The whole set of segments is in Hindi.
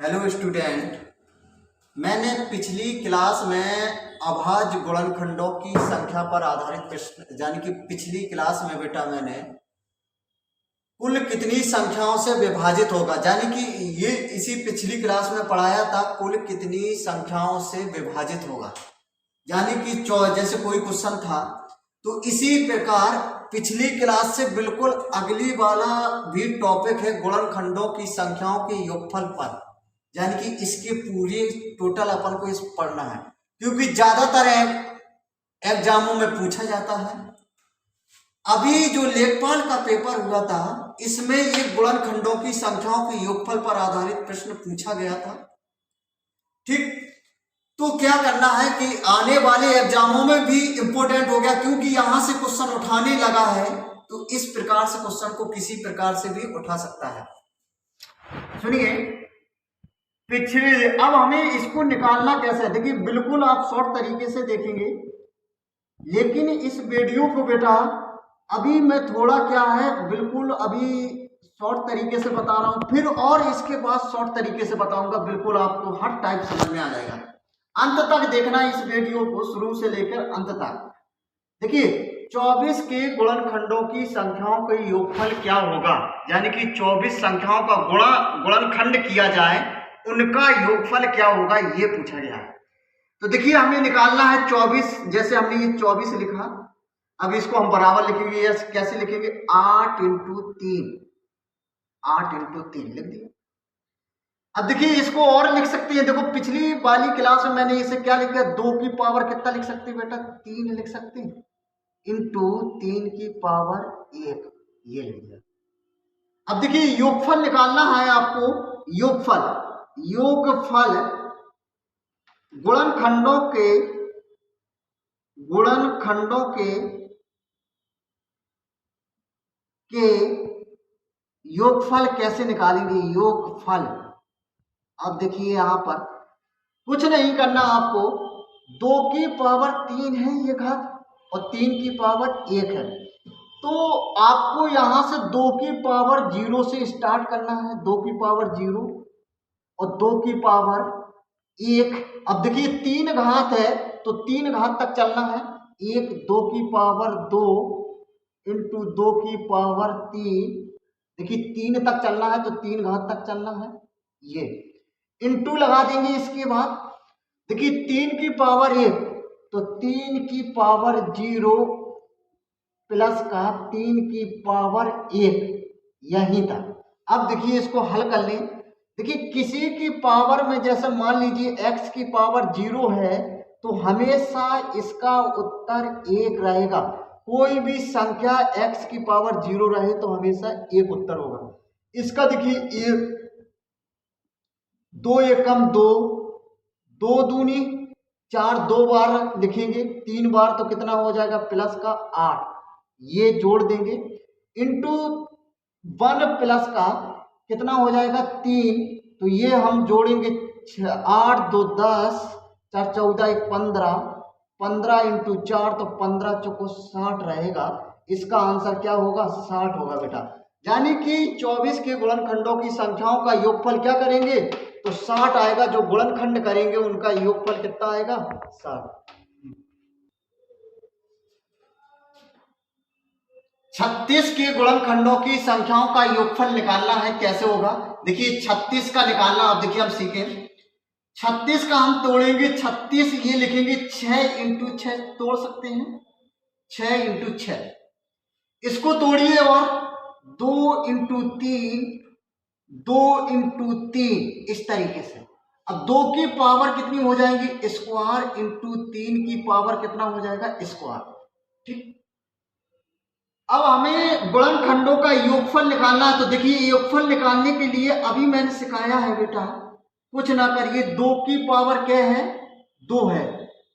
हेलो स्टूडेंट, मैंने पिछली क्लास में अभाज्य गुणनखंडों की संख्या पर आधारित प्रश्न यानी कि पिछली क्लास में बेटा मैंने कुल कितनी संख्याओं से विभाजित होगा यानी कि ये इसी पिछली क्लास में पढ़ाया था कुल कितनी संख्याओं से विभाजित होगा यानी कि जैसे कोई क्वेश्चन था तो इसी प्रकार पिछली क्लास से बिल्कुल अगली वाला भी टॉपिक है गुणनखंडों की संख्याओं के योगफल पर यानी कि इसके पूरे टोटल अपन को इस पढ़ना है क्योंकि ज्यादातर एग्जामों में पूछा जाता है। अभी जो लेखपाल का पेपर हुआ था इसमें ये गुणनखंडों की संख्याओं के योगफल पर आधारित प्रश्न पूछा गया था। ठीक, तो क्या करना है कि आने वाले एग्जामों में भी इंपॉर्टेंट हो गया क्योंकि यहां से क्वेश्चन उठाने लगा है तो इस प्रकार से क्वेश्चन को किसी प्रकार से भी उठा सकता है। सुनिए, पिछले अब हमें इसको निकालना कैसे है, देखिए बिल्कुल आप शॉर्ट तरीके से देखेंगे लेकिन इस वीडियो को बेटा अभी मैं थोड़ा क्या है बिल्कुल अभी शॉर्ट तरीके से बता रहा हूं, फिर और इसके बाद शॉर्ट तरीके से बताऊंगा, बिल्कुल आपको हर टाइप समझ में आ जाएगा। अंत तक देखना इस वीडियो को शुरू से लेकर अंत तक। देखिए 24 के गुणनखंडों की संख्याओं का योगफल क्या होगा यानी कि 24 संख्याओं का गुणनखंड किया जाए उनका योगफल क्या होगा ये पूछा गया है। तो देखिए हमें निकालना है 24, जैसे हमने ये 24 लिखा, अब इसको हम बराबर लिखेंगे, यस कैसे लिखेंगे 8 इंटू 3, 8 इंटू 3 लिख दिया। अब देखिए इसको और लिख सकते हैं, देखो पिछली वाली क्लास में मैंने इसे क्या लिखा, 2 की पावर कितना लिख सकते हैं बेटा 3 लिख सकते हैं इंटू 3 की पावर 1 ये लिख दिया। अब देखिए योगफल निकालना है आपको, योगफल गुणनखंडों के योगफल कैसे निकालेंगे, योगफल। अब देखिए यहां पर कुछ नहीं करना आपको, 2 की पावर 3 है ये घात और 3 की पावर 1 है, तो आपको यहां से 2 की पावर 0 से स्टार्ट करना है, 2 की पावर 0 और 2 की पावर 1। अब देखिए 3 घात है तो 3 घात तक चलना है, 1 2 की पावर 2 इंटू 2 की पावर 3, देखिए 3 तक चलना है तो 3 घात तक चलना है, ये इंटू लगा देंगे। इसके बाद देखिए 3 की पावर 1 तो 3 की पावर 0 प्लस का 3 की पावर 1 यहीं तक। अब देखिए इसको हल कर लें, देखिए किसी की पावर में जैसे मान लीजिए x की पावर 0 है तो हमेशा इसका उत्तर 1 रहेगा, कोई भी संख्या x की पावर 0 रहे तो हमेशा 1 उत्तर होगा। इसका देखिए 1 2 एकम 2, 2 दूनी 4, 2 बार लिखेंगे, 3 बार तो कितना हो जाएगा प्लस का 8, ये जोड़ देंगे इंटू 1 प्लस का कितना हो जाएगा 3, तो ये हम जोड़ेंगे 8 2 10, 4 14 1 15, 15 इंटू 4 तो 15 चौको 60 रहेगा। इसका आंसर क्या होगा 60 होगा बेटा, यानी कि 24 के गुणनखंडों की संख्याओं का योगफल क्या करेंगे तो 60 आएगा, जो गुणनखंड करेंगे उनका योगफल कितना आएगा 60। 36 के गुणनखंडों की संख्याओं का योगफल निकालना है, कैसे होगा देखिए 36 का निकालना, अब देखिए हम सीखें 36 का हम तोड़ेंगे, 36 ये लिखेंगे 6 इंटू 6 तोड़ सकते हैं, 6 इंटू 6 इसको तोड़िए और 2 इंटू 3, 2 इंटू 3 इस तरीके से। अब 2 की पावर कितनी हो जाएगी स्क्वायर इंटू 3 की पावर कितना हो जाएगा स्क्वायर। ठीक, अब हमें गुणनखंडों का योगफल निकालना है, तो देखिए योगफल निकालने के लिए अभी मैंने सिखाया है बेटा, कुछ ना करिए, 2 की पावर क्या है 2 है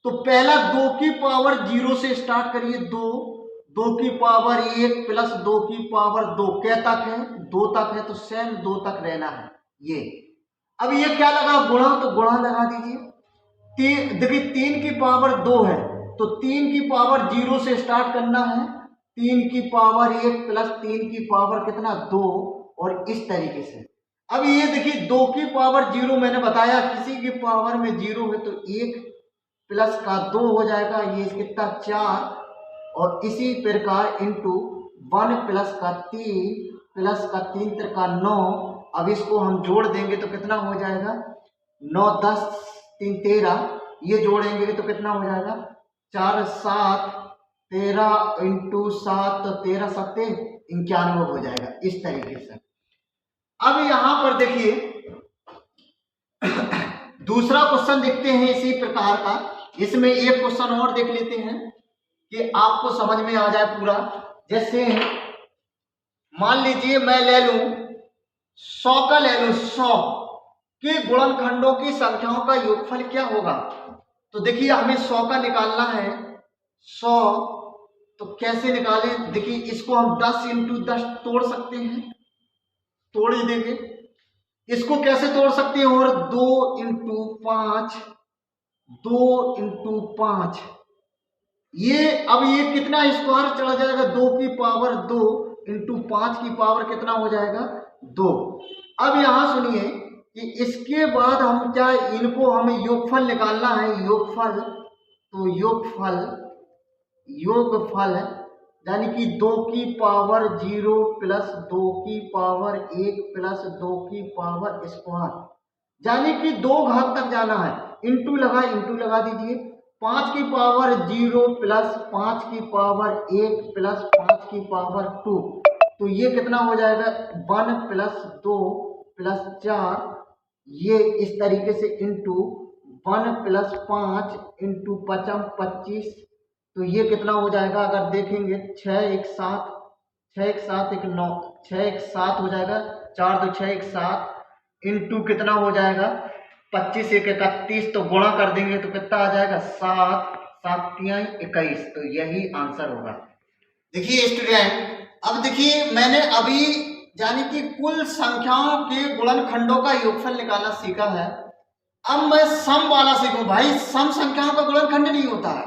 तो पहला 2 की पावर 0 से स्टार्ट करिए, 2 2 की पावर 1 प्लस 2 की पावर 2 क्या तक है 2 तक है, तो सेम 2 तक रहना है ये। अब ये क्या लगा गुणा, तो गुणा लगा दीजिए, देखिए 3 की पावर 2 है तो 3 की पावर 0 से स्टार्ट करना है, 3 की पावर 1 प्लस 3 की पावर कितना 2 और इस तरीके से। अब ये देखिए 2 की पावर 0 मैंने बताया किसी की पावर में 0 है तो 1 प्लस का 2 हो जाएगा, ये कितना 4, और इसी प्रकार इंटू 1 प्लस का 3 प्लस का 3 का 9। अब इसको हम जोड़ देंगे तो कितना हो जाएगा 9 10 3 13, ये जोड़ेंगे तो कितना हो जाएगा 4 7 13 इंटू 7 तो 13 7 91 हो जाएगा इस तरीके से। अब यहां पर देखिए दूसरा क्वेश्चन देखते हैं इसी प्रकार का। इसमें एक क्वेश्चन और देख लेते हैं कि आपको समझ में आ जाए पूरा। जैसे मान लीजिए मैं ले लूं 100 का, ले लूं 100 के गुणनखंडों की संख्याओं का योगफल क्या होगा। तो देखिए हमें 100 का निकालना है, 100 तो कैसे निकालें, देखिए इसको हम 10 इंटू 10 तोड़ सकते हैं, तोड़ ही देंगे। इसको कैसे तोड़ सकते हैं, और 2 इंटू 5, 2 इंटू 5, ये अब ये कितना स्क्वायर चला जाएगा 2 की पावर 2 इंटू 5 की पावर कितना हो जाएगा 2। अब यहां सुनिए कि इसके बाद हम क्या, इनको हमें योगफल निकालना है, योगफल। तो योगफल यानी कि 2 की पावर 0 प्लस 2 की पावर 1 प्लस 2 की पावर स्क्वायर, यानी कि 2 घात तक जाना है। इंटू लगा दीजिए, 5 की पावर 0 प्लस 5 की पावर 1 प्लस 5 की पावर 2, तो ये कितना हो जाएगा 1 प्लस 2 प्लस 4, ये इस तरीके से इंटू 1 प्लस 5 इंटू 5 25, तो ये कितना हो जाएगा अगर देखेंगे 6 1 7, 6 1 7 1 9, 6 1 7 हो जाएगा, 4 2 6 1 7 इंटू कितना हो जाएगा 25 1 31, तो गुणा कर देंगे तो कितना आ जाएगा 7 7 3 21, तो यही आंसर होगा। देखिए स्टूडेंट, अब देखिए मैंने अभी यानी कि कुल संख्याओं के गुणनखंडों का योगफल निकालना सीखा है। अब मैं सम वाला सीखूं। भाई सम संख्याओं का गुणनखंड नहीं होता है,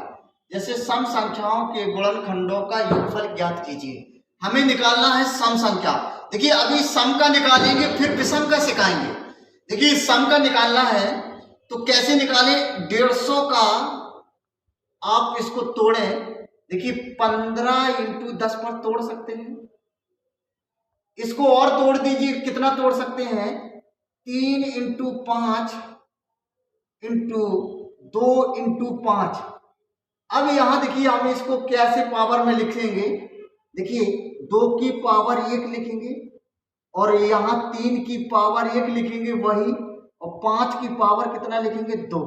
जैसे सम संख्याओं के गुणनखंडों का योगफल ज्ञात कीजिए, हमें निकालना है सम संख्या। देखिए अभी सम का निकालेंगे फिर विषम का सिखाएंगे। देखिए सम का निकालना है तो कैसे निकालें, 150 का आप इसको तोड़ें, देखिए 15 इंटू 10 पर तोड़ सकते हैं। इसको और तोड़ दीजिए, कितना तोड़ सकते हैं 3 इंटू 5 इंटू 2 इंटू 5। अब यहां देखिए हम इसको कैसे पावर में लिखेंगे, देखिए 2 की पावर 1 लिखेंगे और यहाँ 3 की पावर 1 लिखेंगे वही, और 5 की पावर कितना लिखेंगे 2।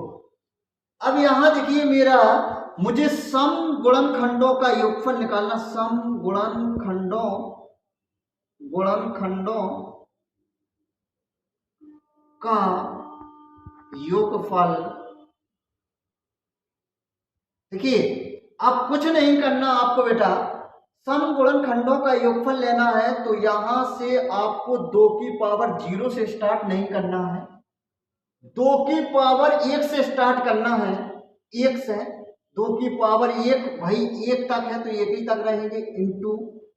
अब यहां देखिए मेरा, मुझे सम गुणनखंडों का योगफल निकालना, सम गुणनखंडों का योगफल। देखिए अब कुछ नहीं करना आपको बेटा, सम गुणनखंडों का योगफल लेना है तो यहां से आपको 2 की पावर 0 से स्टार्ट नहीं करना है, 2 की पावर 1 से स्टार्ट करना है, 1 से 2 की पावर 1, भाई 1 तक है तो 1 ही तक रहेंगे, इंटू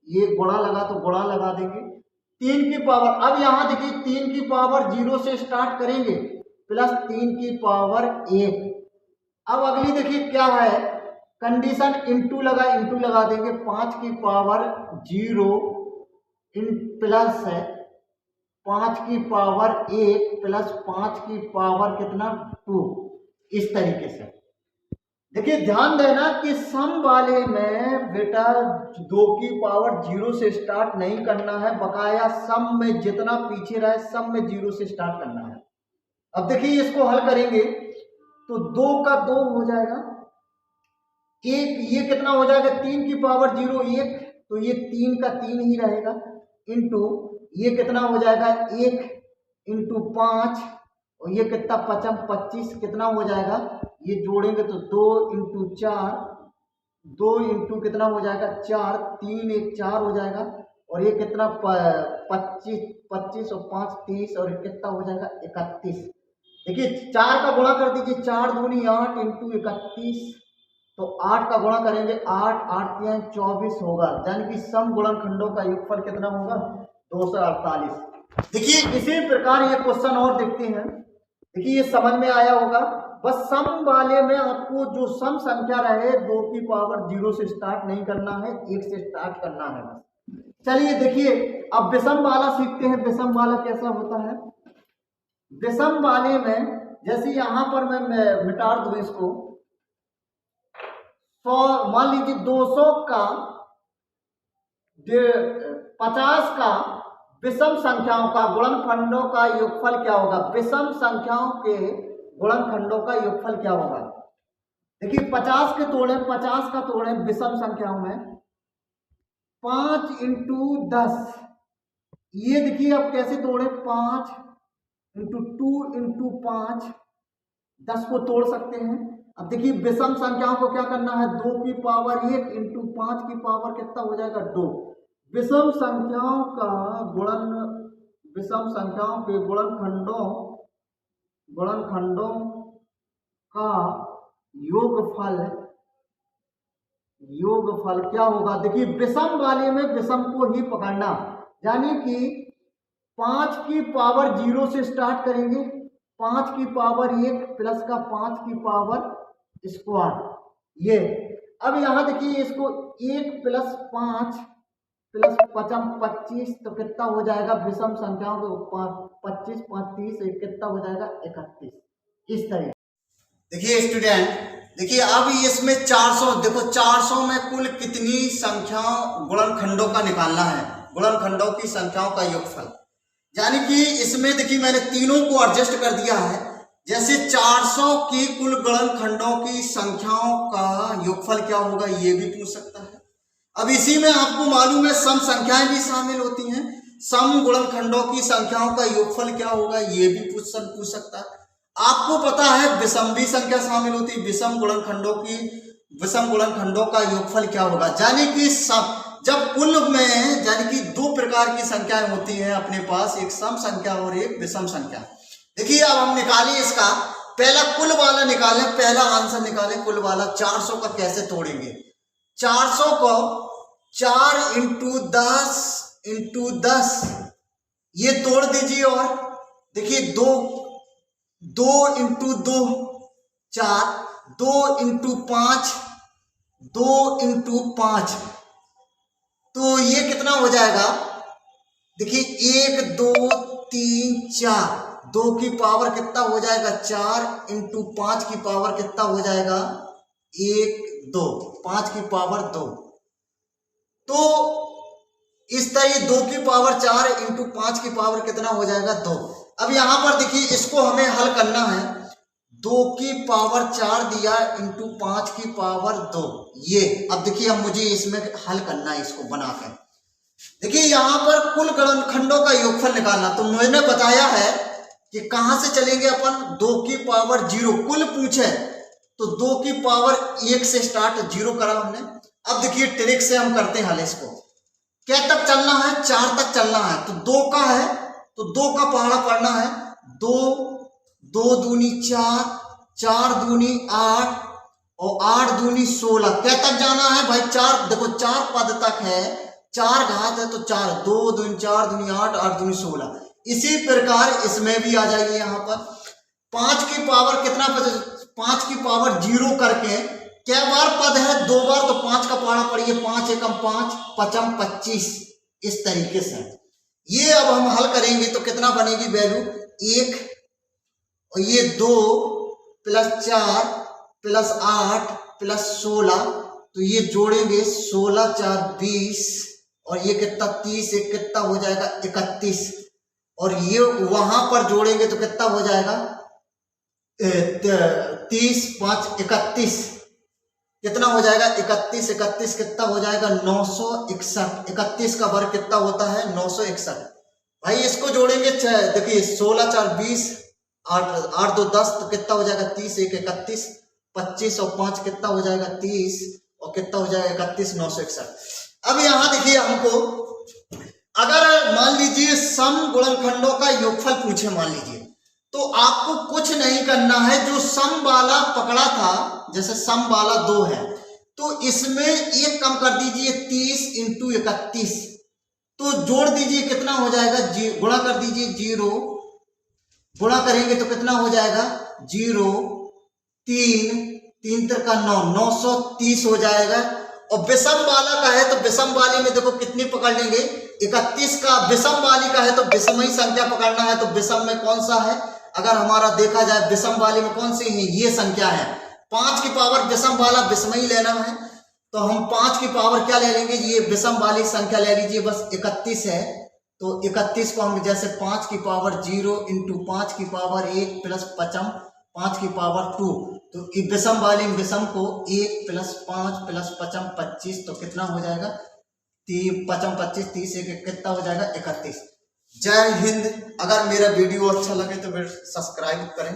ये गुणा लगा तो गुणा लगा देंगे, 3 की पावर। अब यहां देखिए 3 की पावर 0 से स्टार्ट करेंगे प्लस 3 की पावर 1। अब अगली देखिए क्या है कंडीशन, इंटू लगा देंगे, 5 की पावर 0 इन प्लस है 5 की पावर 1 प्लस 5 की पावर कितना 2, इस तरीके से। देखिए ध्यान देना कि सम वाले में बेटा 2 की पावर 0 से स्टार्ट नहीं करना है, बकाया सम में जितना पीछे रहे सब में 0 से स्टार्ट करना है। अब देखिए इसको हल करेंगे तो 2 का 2 हो जाएगा, एक ये कितना हो जाएगा 3 की पावर 0 1, तो ये 3 का 3 ही रहेगा, इंटू ये कितना हो जाएगा 1 इंटू 5, और ये कितना 5 25 कितना हो जाएगा, ये जोड़ेंगे तो 2 इंटू 4, 2 इंटू कितना हो जाएगा 4, 3 1 4 हो जाएगा, और ये कितना 25 25 और 5 30, और कितना हो जाएगा 31। देखिए 4 का गुणा कर दीजिए, 4 दूनी 8 इंटू 31, तो 8 का गुणा करेंगे 8 8 3 24 होगा, यानी कि सम गुणनखंडों का योगफल कितना होगा 248। देखिए इसी प्रकार ये क्वेश्चन और देखते हैं। देखिए ये समझ में आया होगा। बस सम वाले में आपको जो सम संख्या रहे 2 की पावर 0 से स्टार्ट नहीं करना है, 1 से स्टार्ट करना है बस। चलिए देखिए अब विषम वाला सीखते हैं। विषम वाला कैसा होता है? विषम वाले में जैसे यहां पर मैं मिटा दूं इसको, 100 मान लीजिए 200 का 50 का विषम संख्याओं का गुणनखंडों का योगफल क्या होगा? विषम संख्याओं के गुणनखंडों का योगफल क्या होगा? देखिए 50 के तोड़े, 50 का तोड़े विषम संख्याओं में 5 इंटू 10, ये देखिए अब कैसे तोड़े, 5 इंटू 2 इंटू 5, 10 को तोड़ सकते हैं। अब देखिए विषम संख्याओं को क्या करना है, 2 की पावर 1 इंटू 5 की पावर कितना हो जाएगा, 2। विषम संख्याओं का गुणन, विषम संख्याओं के गुणनखंडों का योगफल क्या होगा? देखिए विषम वाले में विषम को ही पकड़ना, यानी कि 5 की पावर 0 से स्टार्ट करेंगे, 5 की पावर 1 प्लस का 5 की पावर स्क्वायर, ये। अब यहां देखिए इसको 1 प्लस 5 प्लस 25, तो कितना हो जाएगा? विषम संख्याओं को 25 5 30 कितना हो जाएगा, 31। इस तरह देखिए स्टूडेंट, देखिए अब इसमें 400, देखो 400 में कुल कितनी संख्याओं गुणनखंडों का निकालना है, गुणनखंडों की संख्याओं का योगफल। यानी कि इसमें देखिए मैंने तीनों को एडजस्ट कर दिया है। जैसे 400 की कुल गुणनखंडों की संख्याओं का योगफल क्या होगा, ये भी पूछ सकता है। अब इसी में आपको मालूम है सम संख्याएं भी शामिल होती हैं, सम गुणनखंडों की संख्याओं का योगफल क्या होगा, ये भी पूछ सकता है। आपको पता है विषम भी संख्या शामिल होती है, विषम गुणनखंडों का योगफल क्या होगा, यानी कि जब कुल में यानी कि 2 प्रकार की संख्याएं होती हैं अपने पास, एक सम संख्या और एक विषम संख्या। देखिए अब हम निकालें इसका, पहला कुल वाला निकालें, पहला आंसर निकालें कुल वाला। 400 का कैसे तोड़ेंगे? 400 को 4 इंटू 10 ये तोड़ दीजिए, और देखिए 2 इंटू 2 4, 2 इंटू 5 2 इंटू 5, तो ये कितना हो जाएगा? देखिए 1 2 3 4, 2 की पावर कितना हो जाएगा, 4 इंटू 5 की पावर कितना हो जाएगा, 1 2, 5 की पावर 2। तो इस तरह 2 की पावर 4 इंटू 5 की पावर कितना हो जाएगा, 2। अब यहां पर देखिए इसको हमें हल करना है, 2 की पावर 4 दिया इंटू 5 की पावर 2, ये। अब देखिए अब मुझे इसमें हल करना है, इसको बनाकर। देखिए यहां पर कुल गुणनखंडों का योगफल निकालना, तो मैंने बताया है कि कहां से चलेंगे अपन, 2 की पावर 0 कुल पूछे तो 2 की पावर 1 से स्टार्ट, 0 करा हमने। अब देखिए ट्रिक से हम करते हैं हल। इसको क्या तक चलना है, 4 तक चलना है, तो 2 का है तो 2 का पहाड़ा पड़ना है, 2 2 दूनी 4, 4 दूनी 8 और 8 दूनी 16। क्या तक जाना है भाई, 4, देखो 4 पद तक है, 4 घात है तो 4, 2 दूनी 4 दूनी 8, 8 दूनी 16। इसी प्रकार इसमें भी आ जाइए यहाँ पर 5 की पावर कितना, 5 की पावर 0 करके क्या बार पद है, 2 बार, तो 5 का पहाड़ा पड़िए, 5 एकम 5 पचम 25। इस तरीके से ये अब हम हल करेंगे तो कितना बनेगी वैल्यू, 1 और ये 2 प्लस 4 प्लस 8 प्लस 16, तो ये जोड़ेंगे 16 4 20 और ये कितना 30, एक कितना हो जाएगा 31, और ये वहां पर जोड़ेंगे तो कितना हो जाएगा 30 5 31, कितना हो जाएगा 31, 31 कितना हो जाएगा 961। 31 का वर्ग कितना होता है 961। भाई इसको जोड़ेंगे, देखिए 16 4 20, 8 2 10, तो कितना हो जाएगा 30 1 31, 25 और 5 कितना हो जाएगा 30 और कितना हो जाएगा 31, 961। अब यहां देखिए हमको अगर मान लीजिए सम गुणनखंडों का योगफल पूछे मान लीजिए, तो आपको कुछ नहीं करना है, जो सम वाला पकड़ा था, जैसे सम वाला 2 है तो इसमें 1 कम कर दीजिए, 30 इंटू 31, तो जोड़ दीजिए कितना हो जाएगा, गुणा कर दीजिए, 0 गुणा करेंगे तो कितना हो जाएगा, 0 3 3 का 9, 930 हो जाएगा। और विषम वाला का है तो विषम वाली में देखो कितनी पकड़ लेंगे, 31 का। विषम वाली का है तो विषम ही संख्या पकड़ना है। तो विषम में कौन सा है, अगर हमारा देखा जाए विषम वाली में कौन सी है, ये संख्या है 5 की पावर। विषम वाला विषम ही लेना है तो हम 5 की पावर क्या ले लेंगे, ये विषम वाली संख्या ले लीजिए, बस 31 है। तो 31 को हम जैसे 5 की पावर 0 इंटू 5 की पावर 1 प्लस 5 की पावर 2। तो विषम वाली विषम को 1 प्लस 5 प्लस 25, तो कितना हो जाएगा, 25 30 1 कितना हो जाएगा, 31। जय हिंद। अगर मेरा वीडियो अच्छा लगे तो सब्सक्राइब करें।